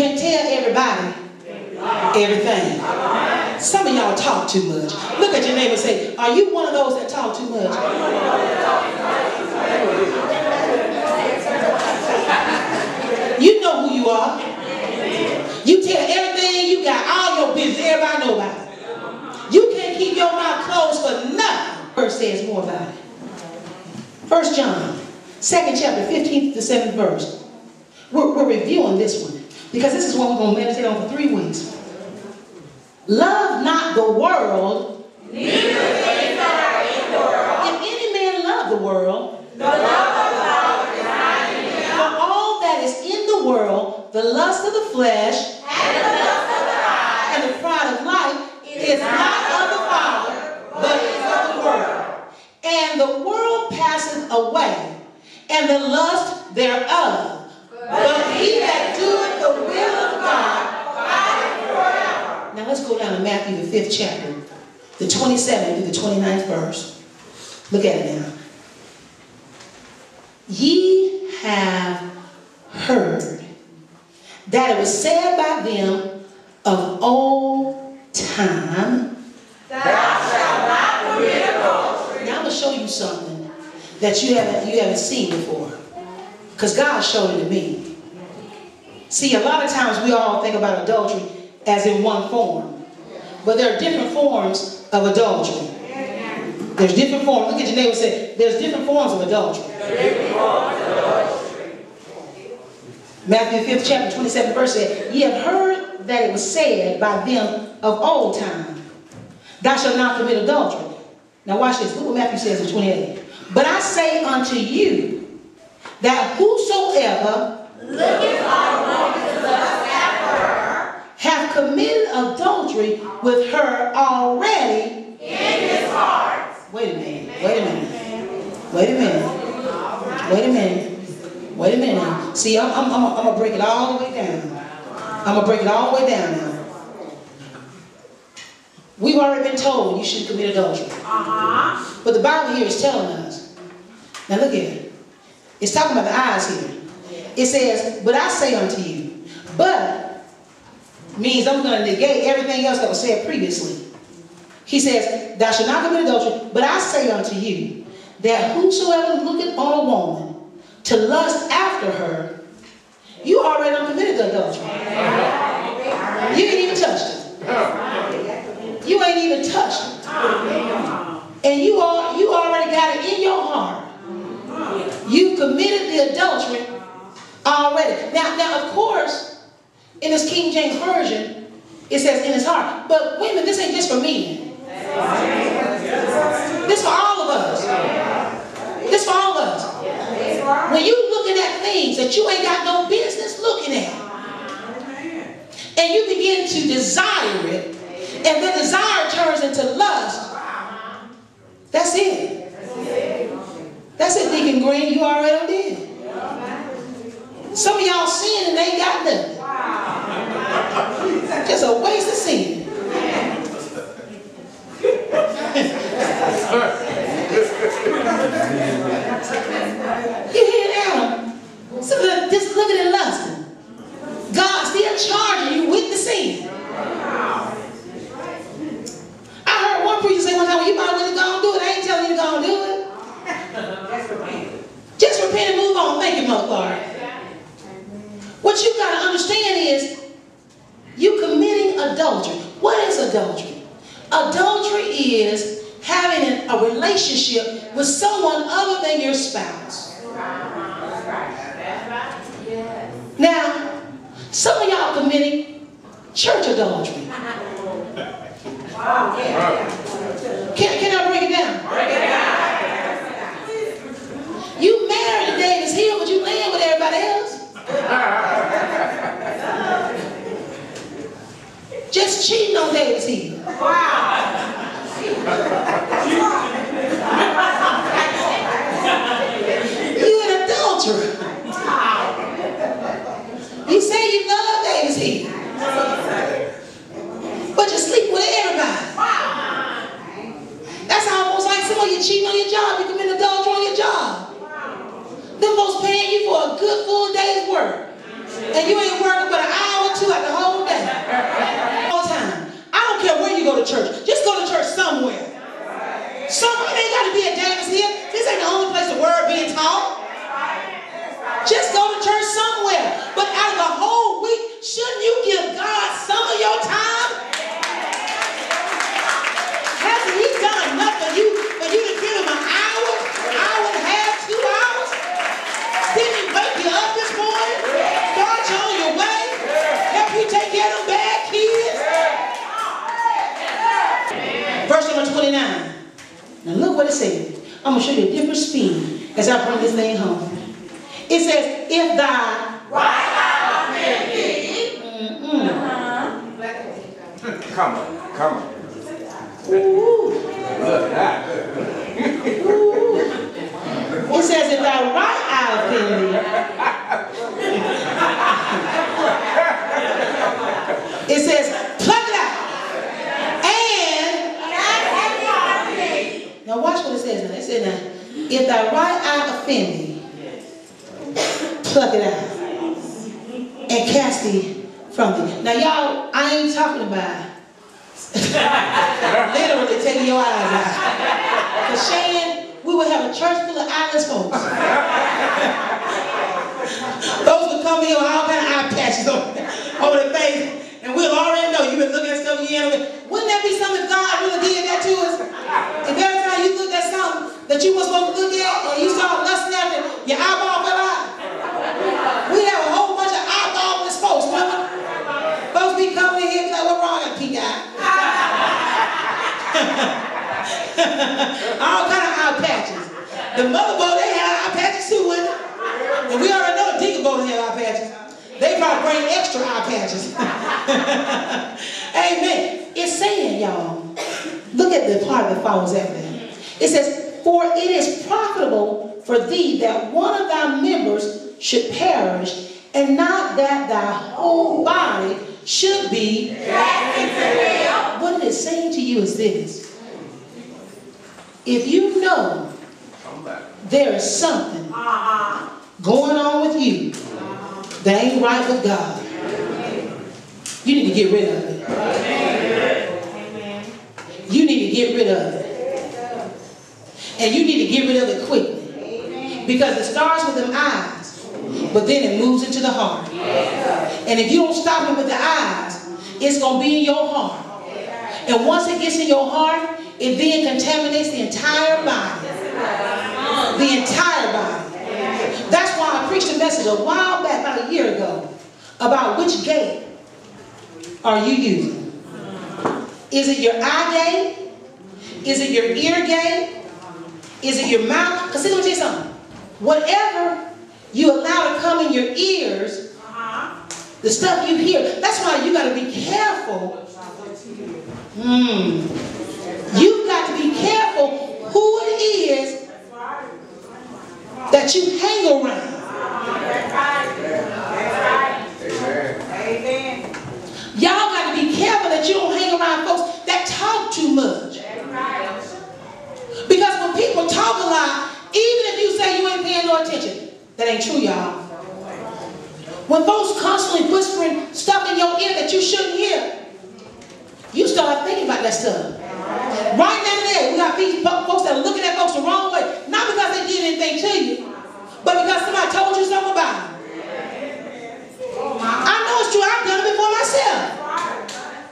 can't tell everybody everything. Some of y'all talk too much. Look at your neighbor and say, are you one of those that talk too much? You know who you are. You tell everything you got, all your business, everybody know about it. You can't keep your mouth closed for nothing. Verse says more about it. 1 John, 2nd chapter, 15th to 7th verse. We're reviewing this one because this is what we're going to meditate on for 3 weeks. Love not the world, neither things that are in the world. If any man love the world, the love of the Father is not in him. For all that is in the world, the lust of the flesh, and the lust of the eyes, and the pride of life, is not of the Father, but is of the world. And the world passeth away, and the lust thereof. But he that doeth the will of God abideth forever. Now let's go down to Matthew, the 5th chapter, the 27th through the 29th verse. Look at it now. Ye have heard that it was said by them of old time, thou shalt not commit adultery. Now I'm going to show you something that you haven't seen before. Because God showed it to me. See, a lot of times we all think about adultery as in one form. But there are different forms of adultery. There's different forms. Look at your neighbor and say, there's different forms of adultery. Matthew 5th chapter 27th verse said, ye have heard that it was said by them of old time, thou shalt not commit adultery. Now watch this. Look what Matthew says in 28. But I say unto you, that whosoever looketh on a woman to lust after her hath committed adultery with her already in his heart. Wait a minute. See, I'm going to break it all the way down. now. We've already been told you shouldn't commit adultery. But the Bible here is telling us. Now look at it. It's talking about the eyes here. It says, but I say unto you. But means I'm going to negate everything else that was said previously. He says, thou shalt not commit adultery, but I say unto you, that whosoever looketh on a woman to lust after her, you already done committed the adultery. You ain't even touched it. You ain't even touched it. And you already got it in your heart. You committed the adultery already. Now, of course, in this King James Version, it says in his heart. But women, this ain't just for men. This for all of us. This for all of us. When you looking at things that you ain't got no business looking at, and you begin to desire it, and the desire turns into lust, that's it. That's it, Deacon Green. You already did. Some of y'all sin and they ain't got nothing. Just a waste of sin. You hear Adam? So just looking and lusting. God still charging you with the sin. I heard one preacher say one time, well, you might really go and do it. I ain't telling you to go and do it. Just repent and move on. Thank you, Mother Clark. What you got to understand is you committing adultery. What is adultery? Adultery is having a relationship with someone other than your spouse. Now, some of y'all committing church adultery. Can I break it down? You married to Davis Hill, but you laying with everybody else. Just cheating on Davis Hill. You an adulterer. You say you love Davis Hill, but you sleep with everybody. That's almost like some of you cheating on your job. You commit adultery on your job. Them folks paying you for a good full day's work, and you ain't working but an hour, out too the whole day. All the time. I don't care where you go to church. Just go to church somewhere. Somewhere. It ain't got to be at Davis here. This ain't the only place the word being taught. Just go to church somewhere. But out of the whole week, shouldn't you give God some of your time? Hasn't he done enough for you to give him an hour and a half, 2 hours? Didn't he wake you up this morning? Start you on your way? Help you take care of them bad kids? Verse number 29. Now look what it says. I'm going to show you a different speed as I bring this thing home. It says, if thy right eye offend thee. Come on. Ooh. Ooh. It says, if thy right eye offend thee. It says, pluck it out. And now watch what it says now. It says now, if thy right eye offend thee, pluck it out and cast thee from thee. Now y'all, I ain't talking about literally taking your eyes out. Because Shane, we would have a church full of eyeless folks. Those would come here with all kind of eye patches over their face, and we'll already know you've been looking at stuff again. Wouldn't that be something if God really did that to us? If every time you looked at something that you weren't supposed to look at, and you started lusting after your eyeball fell out, we have a whole bunch of eyeball-less folks, remember? Folks be coming in here and be like, what wrong? I got pink eye. All kind of eye patches. The mother boat, they had eye patches too, wouldn't it? And we already know the deacon boat had eye patches. They probably bring extra eye patches. Amen. It's saying, y'all, look at the part that follows after that. It says, for it is profitable for thee that one of thy members should perish, and not that thy whole body should be cast into hell. What it is saying to you is this. If you know there is something going on with you that ain't right with God, you need to get rid of it. You need to get rid of it. And you need to get rid of it quickly. Because it starts with them eyes, but then it moves into the heart. And if you don't stop it with the eyes, it's going to be in your heart. And once it gets in your heart, it then contaminates the entire body. The entire body. That's why I preached a message a while back, about a year ago, about which gate are you using. Is it your eye gate? Is it your ear gate? Is it your mouth? Because let me tell you something. Whatever you allow to come in your ears, the stuff you hear, that's why you got to be careful. You've got to be careful who it is that you hang around. Y'all got to be careful that you don't hang around folks that talk too much. Because when people talk a lot, even if you say you ain't paying no attention, that ain't true, y'all. When folks constantly whispering stuff in your ear that you shouldn't hear, you start thinking about that stuff. Right now and there, we got these folks that are looking at folks the wrong way. Not because they did anything to you, but because somebody told you something about them. I know it's true. I've done it before myself.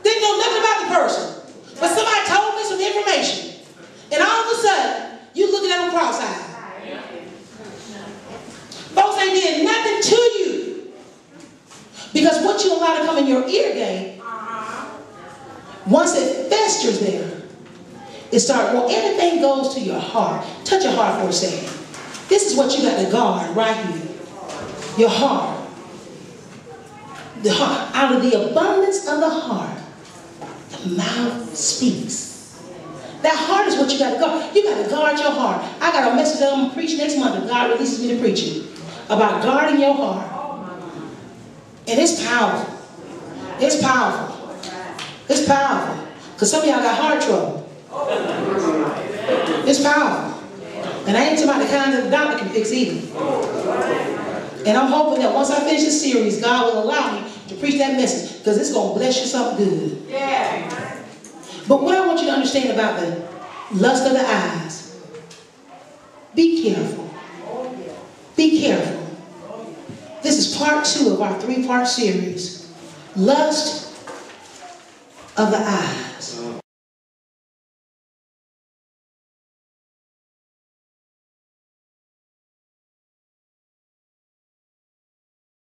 Didn't know nothing about the person. But somebody told me some information. And all of a sudden, you looking at them cross-eyed. Folks ain't did nothing to you. Because what you allow to come in your ear gate, once it festers there, it starts, well, everything goes to your heart. Touch your heart for a second. This is what you got to guard right here. Your heart. The heart. Out of the abundance of the heart, the mouth speaks. That heart is what you got to guard. You got to guard your heart. I got a message that I'm going to preach next month that God releases me to preach it about guarding your heart. And it's powerful. It's powerful. It's powerful. Because some of y'all got heart trouble. It's powerful. And I ain't talking about the kind that the doctor can fix either. And I'm hoping that once I finish this series, God will allow me to preach that message because it's going to bless you something good. Yeah. But what I want you to understand about the lust of the eyes, be careful. Be careful. This is part 2 of our 3-part series. Lust of the eyes.